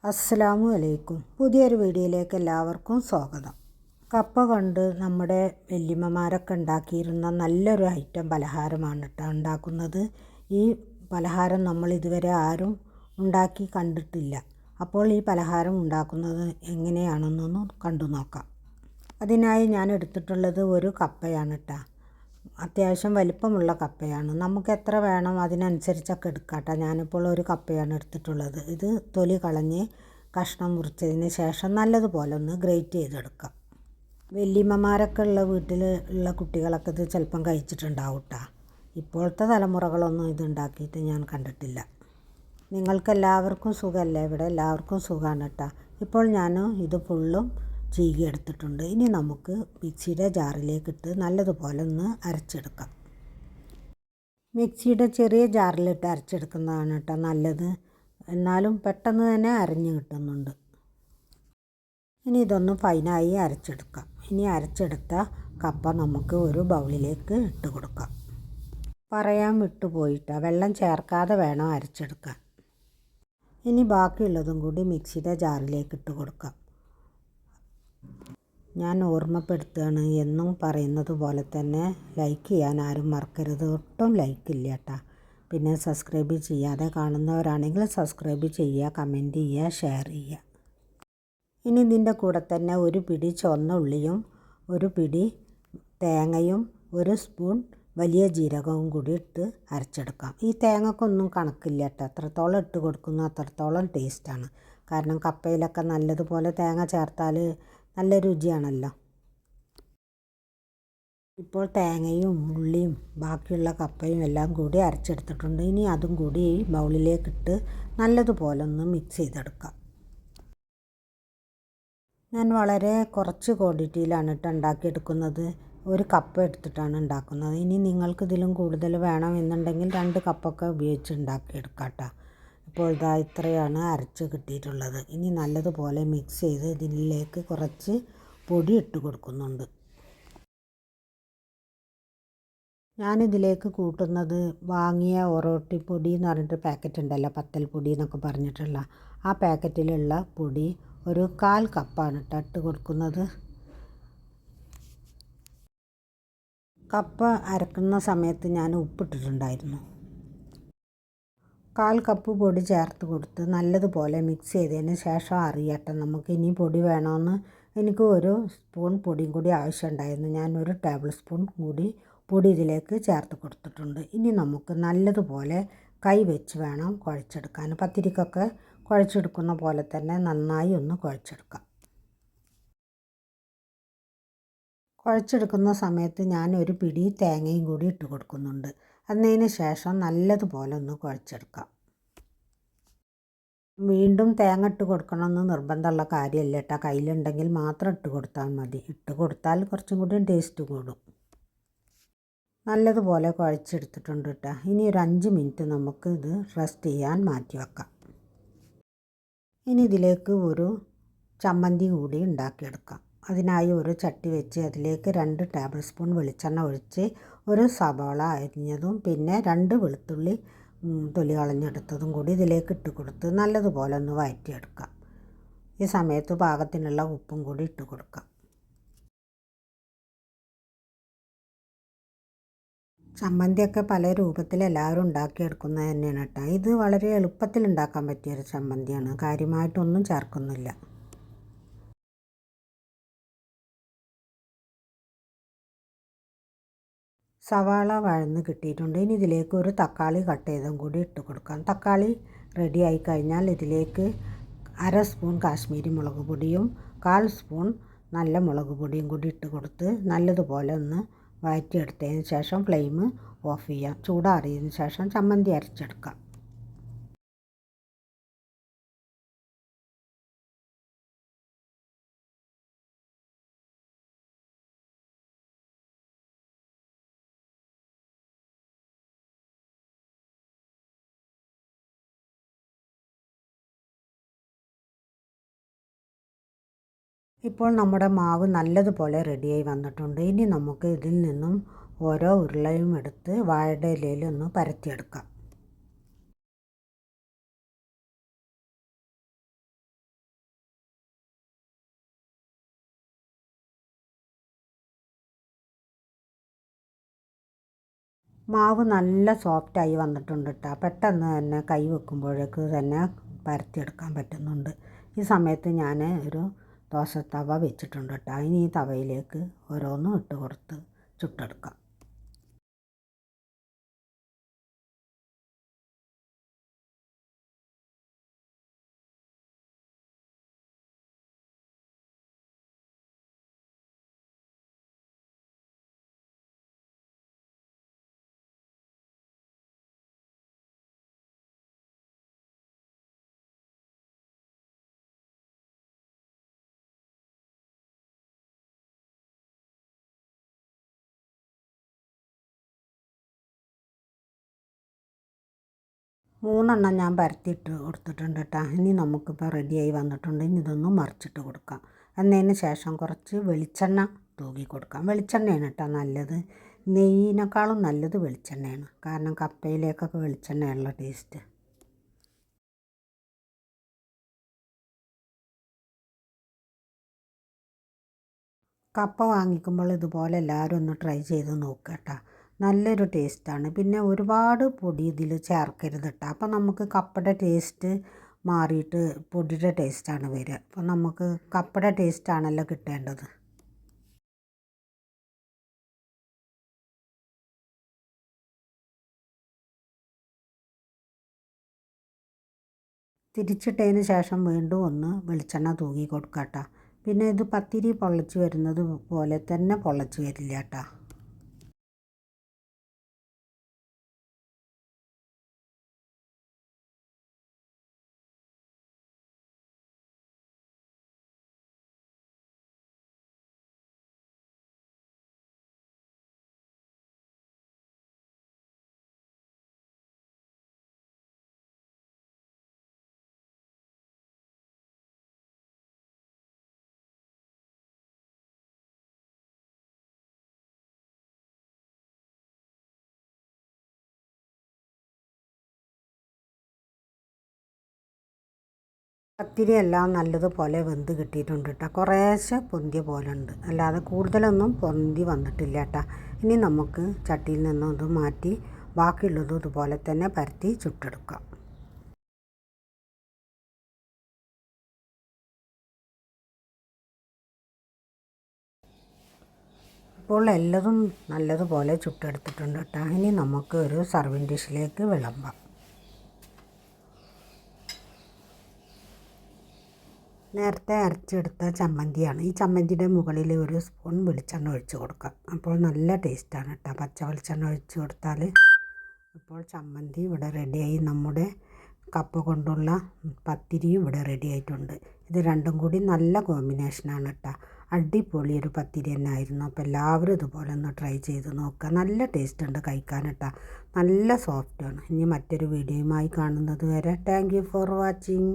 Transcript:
അസ്സലാമു അലൈക്കും. പുതിയൊരു വീഡിയോയിലേക്ക് എല്ലാവർക്കും സ്വാഗതം. കപ്പ കൊണ്ട് നമ്മുടെ വല്യമ്മമാരൊക്കെ ഉണ്ടാക്കിയിരുന്ന നല്ലൊരു ഐറ്റം പലഹാരമാണ് കേട്ടോ ഉണ്ടാക്കുന്നത്. ഈ പലഹാരം നമ്മൾ ഇതുവരെ ആരും ഉണ്ടാക്കി കണ്ടിട്ടില്ല. അപ്പോൾ ഈ പലഹാരം ഉണ്ടാക്കുന്നത് എങ്ങനെയാണെന്നൊന്ന് കണ്ടു നോക്കാം. അതിനായി ഞാൻ എടുത്തിട്ടുള്ളത് ഒരു കപ്പയാണ് കേട്ടോ. അത്യാവശ്യം വലിപ്പമുള്ള കപ്പയാണ്. നമുക്ക് എത്ര വേണം അതിനനുസരിച്ചൊക്കെ എടുക്കാം കേട്ടോ. ഞാനിപ്പോൾ ഒരു കപ്പയാണ് എടുത്തിട്ടുള്ളത്. ഇത് തൊലി കളഞ്ഞ് കഷ്ണം മുറിച്ചതിന് ശേഷം നല്ലതുപോലെ ഒന്ന് ഗ്രേറ്റ് ചെയ്തെടുക്കാം. വല്യമ്മമാരൊക്കെ ഉള്ള വീട്ടിൽ ഉള്ള കുട്ടികളൊക്കെ ഇത് ചിലപ്പം കഴിച്ചിട്ടുണ്ടാവും കേട്ടോ. ഇപ്പോഴത്തെ തലമുറകളൊന്നും ഇത് ഉണ്ടാക്കിയിട്ട് ഞാൻ കണ്ടിട്ടില്ല. നിങ്ങൾക്കെല്ലാവർക്കും സുഖമല്ലേ? ഇവിടെ എല്ലാവർക്കും സുഖമാണ് കേട്ടോ. ഇപ്പോൾ ഞാൻ ഇത് ഫുള്ളും ചീകി എടുത്തിട്ടുണ്ട്. ഇനി നമുക്ക് മിക്സിയുടെ ജാറിലേക്കിട്ട് നല്ലതുപോലെ ഒന്ന് അരച്ചെടുക്കാം. മിക്സിയുടെ ചെറിയ ജാറിലിട്ട് അരച്ചെടുക്കുന്നതാണ് കേട്ടോ നല്ലത്. എന്നാലും പെട്ടെന്ന് തന്നെ അരഞ്ഞു കിട്ടുന്നുണ്ട്. ഇനി ഇതൊന്ന് ഫൈനായി അരച്ചെടുക്കാം. ഇനി അരച്ചെടുത്ത കപ്പ നമുക്ക് ഒരു ബൗളിലേക്ക് ഇട്ട് കൊടുക്കാം. പറയാൻ വിട്ടുപോയിട്ടാ, വെള്ളം ചേർക്കാതെ വേണം അരച്ചെടുക്കാൻ. ഇനി ബാക്കിയുള്ളതും കൂടി മിക്സിയുടെ ജാറിലേക്ക് ഇട്ട് കൊടുക്കാം. ഞാൻ ഓർമ്മപ്പെടുത്തുകയാണ്, എന്നും പറയുന്നത് പോലെ തന്നെ ലൈക്ക് ചെയ്യാൻ ആരും മറക്കരുത്. ഒട്ടും ലൈക്കില്ല കേട്ടോ. പിന്നെ സബ്സ്ക്രൈബ് ചെയ്യാതെ കാണുന്നവരാണെങ്കിൽ സബ്സ്ക്രൈബ് ചെയ്യുക, കമൻറ്റ് ചെയ്യുക, ഷെയർ ചെയ്യുക. ഇനി ഇതിൻ്റെ കൂടെ തന്നെ ഒരു പിടി ചുവന്ന ഉള്ളിയും ഒരു പിടി തേങ്ങയും ഒരു സ്പൂൺ വലിയ ജീരകവും കൂടി ഇട്ട് അരച്ചെടുക്കാം. ഈ തേങ്ങക്കൊന്നും കണക്കില്ല കേട്ടോ. എത്രത്തോളം ഇട്ട് കൊടുക്കുന്നു അത്രത്തോളം ടേസ്റ്റാണ്. കാരണം കപ്പയിലൊക്കെ നല്ലതുപോലെ തേങ്ങ ചേർത്താൽ നല്ല രുചിയാണല്ലോ. ഇപ്പോൾ തേങ്ങയും ഉള്ളിയും ബാക്കിയുള്ള കപ്പയും എല്ലാം കൂടി അരച്ചെടുത്തിട്ടുണ്ട്. ഇനി അതും കൂടി ഈ ബൗളിലേക്കിട്ട് നല്ലതുപോലെ ഒന്ന് മിക്സ് ചെയ്തെടുക്കാം. ഞാൻ വളരെ കുറച്ച് ക്വാണ്ടിറ്റിയിലാണ് കേട്ടോ ഉണ്ടാക്കിയെടുക്കുന്നത്. ഒരു കപ്പ് എടുത്തിട്ടാണ് ഉണ്ടാക്കുന്നത്. ഇനി നിങ്ങൾക്ക് ഇതിലും കൂടുതൽ വേണമെന്നുണ്ടെങ്കിൽ 2 കപ്പൊക്കെ ഉപയോഗിച്ച് ഉണ്ടാക്കിയെടുക്കാം കേട്ടോ. ഇപ്പോൾ ഇതാ ഇത്രയാണ് അരച്ച് കിട്ടിയിട്ടുള്ളത്. ഇനി നല്ലതുപോലെ മിക്സ് ചെയ്ത് ഇതിലേക്ക് കുറച്ച് പൊടി ഇട്ട് കൊടുക്കുന്നുണ്ട്. ഞാനിതിലേക്ക് കൂട്ടുന്നത് വാങ്ങിയ ഒറോട്ടിപ്പൊടി എന്ന് പറഞ്ഞിട്ട് പാക്കറ്റ് ഉണ്ടല്ലോ, പത്തൽ പൊടി എന്നൊക്കെ പറഞ്ഞിട്ടുള്ള ആ പാക്കറ്റിലുള്ള പൊടി ഒരു 1/4 കപ്പാണ് കേട്ടോ ഇട്ട് കൊടുക്കുന്നത്. കപ്പ അരക്കുന്ന സമയത്ത് ഞാൻ ഉപ്പിട്ടിട്ടുണ്ടായിരുന്നു. 1/4 കപ്പ് പൊടി ചേർത്ത് കൊടുത്ത് നല്ലതുപോലെ മിക്സ് ചെയ്തതിന് ശേഷം അറിയട്ടെ നമുക്ക് ഇനി പൊടി വേണമെന്ന്. എനിക്ക് ഒരു സ്പൂൺ പൊടിയും കൂടി ആവശ്യമുണ്ടായിരുന്നു. ഞാൻ 1 ടേബിൾ സ്പൂൺ കൂടി പൊടി ഇതിലേക്ക് ചേർത്ത് കൊടുത്തിട്ടുണ്ട്. ഇനി നമുക്ക് നല്ലതുപോലെ കൈ വെച്ച് വേണം കുഴച്ചെടുക്കാൻ. പത്തിരിക്കൊക്കെ കുഴച്ചെടുക്കുന്ന പോലെ തന്നെ നന്നായി ഒന്ന് കുഴച്ചെടുക്കാം. കുഴച്ചെടുക്കുന്ന സമയത്ത് ഞാൻ ഒരു പിടി തേങ്ങയും കൂടി ഇട്ട് കൊടുക്കുന്നുണ്ട്. അതിന് ശേഷം നല്ലതുപോലെ ഒന്ന് കുഴച്ചെടുക്കാം. വീണ്ടും തേങ്ങ ഇട്ട് കൊടുക്കണമെന്ന് നിർബന്ധമുള്ള കാര്യമല്ല കേട്ടോ. കയ്യിലുണ്ടെങ്കിൽ മാത്രം ഇട്ട് കൊടുത്താൽ മതി. ഇട്ട് കൊടുത്താൽ കുറച്ചും കൂടി ടേസ്റ്റ് കൂടും. നല്ലതുപോലെ കുഴച്ചെടുത്തിട്ടുണ്ട് കേട്ടോ. ഇനി ഒരു 5 മിനിറ്റ് നമുക്ക് ഇത് റെസ്റ്റ് ചെയ്യാൻ മാറ്റി വെക്കാം. ഇനി ഇതിലേക്ക് ഒരു ചമ്മന്തി കൂടി ഉണ്ടാക്കിയെടുക്കാം. അതിനായി ഒരു ചട്ടി വെച്ച് അതിലേക്ക് 2 ടേബിൾ സ്പൂൺ വെളിച്ചെണ്ണ ഒഴിച്ച് ഒരു സവാള അരിഞ്ഞതും പിന്നെ 2 വെളുത്തുള്ളി തൊലി കളഞ്ഞെടുത്തതും കൂടി ഇതിലേക്ക് ഇട്ട് കൊടുത്ത് നല്ലതുപോലെ ഒന്ന് വഴറ്റിയെടുക്കാം. ഈ സമയത്ത് പാകത്തിനുള്ള ഉപ്പും കൂടി ഇട്ട് കൊടുക്കാം. ചമ്മന്തിയൊക്കെ പല രൂപത്തിൽ എല്ലാവരും ഉണ്ടാക്കിയെടുക്കുന്നത് തന്നെയാണ് കേട്ടോ. ഇത് വളരെ എളുപ്പത്തിൽ ഉണ്ടാക്കാൻ പറ്റിയൊരു ചമ്മന്തിയാണ്. കാര്യമായിട്ടൊന്നും ചേർക്കുന്നില്ല. സവാള വഴന്ന് കിട്ടിയിട്ടുണ്ട്. ഇനി ഇതിലേക്ക് ഒരു തക്കാളി കട്ട് ചെയ്തും കൂടി ഇട്ട് കൊടുക്കാം. തക്കാളി റെഡി ആയി കഴിഞ്ഞാൽ ഇതിലേക്ക് 1/2 സ്പൂൺ കാശ്മീരി മുളക് പൊടിയും 1/4 സ്പൂൺ നല്ല മുളക് പൊടിയും കൂടി ഇട്ട് കൊടുത്ത് നല്ലതുപോലെ ഒന്ന് വഴറ്റിയെടുത്തതിന് ശേഷം ഫ്ലെയിം ഓഫ് ചെയ്യാം. ചൂടാറിയതിന് ശേഷം ചമ്മന്തി അരച്ചെടുക്കാം. ഇപ്പോൾ നമ്മുടെ മാവ് നല്ലതുപോലെ റെഡിയായി വന്നിട്ടുണ്ട്. ഇനി നമുക്ക് ഇതിൽ നിന്നും ഓരോ ഉരുളയും എടുത്ത് വാഴയുടെ ഇലയിൽ ഒന്ന് പരത്തിയെടുക്കാം. മാവ് നല്ല സോഫ്റ്റായി വന്നിട്ടുണ്ട് കേട്ടോ. പെട്ടെന്ന് തന്നെ കൈ വെക്കുമ്പോഴേക്ക് തന്നെ പരത്തിയെടുക്കാൻ പറ്റുന്നുണ്ട്. ഈ സമയത്ത് ഞാൻ ഒരു ദോശത്തവ വെച്ചിട്ടുണ്ട് കേട്ടോ. ഇനി ഈ തവയിലേക്ക് ഓരോന്നും ഇട്ട് കൊടുത്ത് ചുട്ടെടുക്കാം. മൂന്നെണ്ണം ഞാൻ പരത്തിയിട്ട് കൊടുത്തിട്ടുണ്ട് കേട്ടോ. ഇനി നമുക്കിപ്പോൾ റെഡിയായി വന്നിട്ടുണ്ട്. ഇനി ഇതൊന്ന് മറിച്ചിട്ട് കൊടുക്കാം. എന്നതിന് ശേഷം കുറച്ച് വെളിച്ചെണ്ണ തൂകി കൊടുക്കാം. വെളിച്ചെണ്ണയാണ് കേട്ടോ നല്ലത്. നെയ്യിനേക്കാളും നല്ലത് വെളിച്ചെണ്ണയാണ്. കാരണം കപ്പയിലേക്കൊക്കെ വെളിച്ചെണ്ണയുള്ള ടേസ്റ്റ്. കപ്പ വാങ്ങിക്കുമ്പോൾ ഇതുപോലെ എല്ലാവരും ഒന്ന് ട്രൈ ചെയ്ത് നോക്കുക കേട്ടോ. നല്ലൊരു ടേസ്റ്റാണ്. പിന്നെ ഒരുപാട് പൊടി ഇതിൽ ചേർക്കരുത് കേട്ടോ. അപ്പോൾ നമുക്ക് കപ്പയുടെ ടേസ്റ്റ് മാറിയിട്ട് പൊടിയുടെ ടേസ്റ്റാണ് വരിക. അപ്പോൾ നമുക്ക് കപ്പയുടെ ടേസ്റ്റാണല്ലോ കിട്ടേണ്ടത്. തിരിച്ചിട്ടതിന് ശേഷം വീണ്ടും ഒന്ന് വെളിച്ചെണ്ണ തൂകി കൊടുക്കുക കേട്ടോ. പിന്നെ ഇത് പത്തിരി പൊള്ളച്ച് വരുന്നത് പോലെ തന്നെ പൊള്ളച്ച് വരില്ല കേട്ടോ. പത്തിരി എല്ലാം നല്ലതുപോലെ വെന്ത് കിട്ടിയിട്ടുണ്ട് കേട്ടോ. കുറേശ്ശെ പൊന്തിയ പോലെ ഉണ്ട്, അല്ലാതെ കൂടുതലൊന്നും പൊന്തി വന്നിട്ടില്ല കേട്ടോ. ഇനി നമുക്ക് ചട്ടിയിൽ നിന്നും ഇത് മാറ്റി ബാക്കിയുള്ളതും ഇതുപോലെ തന്നെ പരത്തി ചുട്ടെടുക്കാം. ഇപ്പോൾ എല്ലതും നല്ലതുപോലെ ചുട്ടെടുത്തിട്ടുണ്ട് കേട്ടോ. ഇനി നമുക്ക് ഒരു സർവിങ് ഡിഷിലേക്ക് വിളമ്പാം. നേരത്തെ അരച്ചെടുത്ത ചമ്മന്തിയാണ്. ഈ ചമ്മന്തിയുടെ മുകളിൽ ഒരു സ്പൂൺ വെളിച്ചെണ്ണ ഒഴിച്ച് കൊടുക്കാം. അപ്പോൾ നല്ല ടേസ്റ്റാണ് കേട്ടോ പച്ച വെളിച്ചെണ്ണ ഒഴിച്ച് കൊടുത്താൽ. ഇപ്പോൾ ചമ്മന്തി ഇവിടെ റെഡിയായി. നമ്മുടെ കപ്പ കൊണ്ടുള്ള പത്തിരിയും ഇവിടെ റെഡി ആയിട്ടുണ്ട്. ഇത് രണ്ടും കൂടി നല്ല കോമ്പിനേഷനാണ് കേട്ടോ. അടിപൊളി ഒരു പത്തിരി തന്നെ ആയിരുന്നു. അപ്പോൾ എല്ലാവരും ഇതുപോലെ ഒന്ന് ട്രൈ ചെയ്ത് നോക്കുക. നല്ല ടേസ്റ്റ് ഉണ്ട് കഴിക്കാൻ കേട്ടോ. നല്ല സോഫ്റ്റാണ്. ഇനി മറ്റൊരു വീഡിയോയുമായി കാണുന്നത് വരെ താങ്ക് യു ഫോർ വാച്ചിങ്.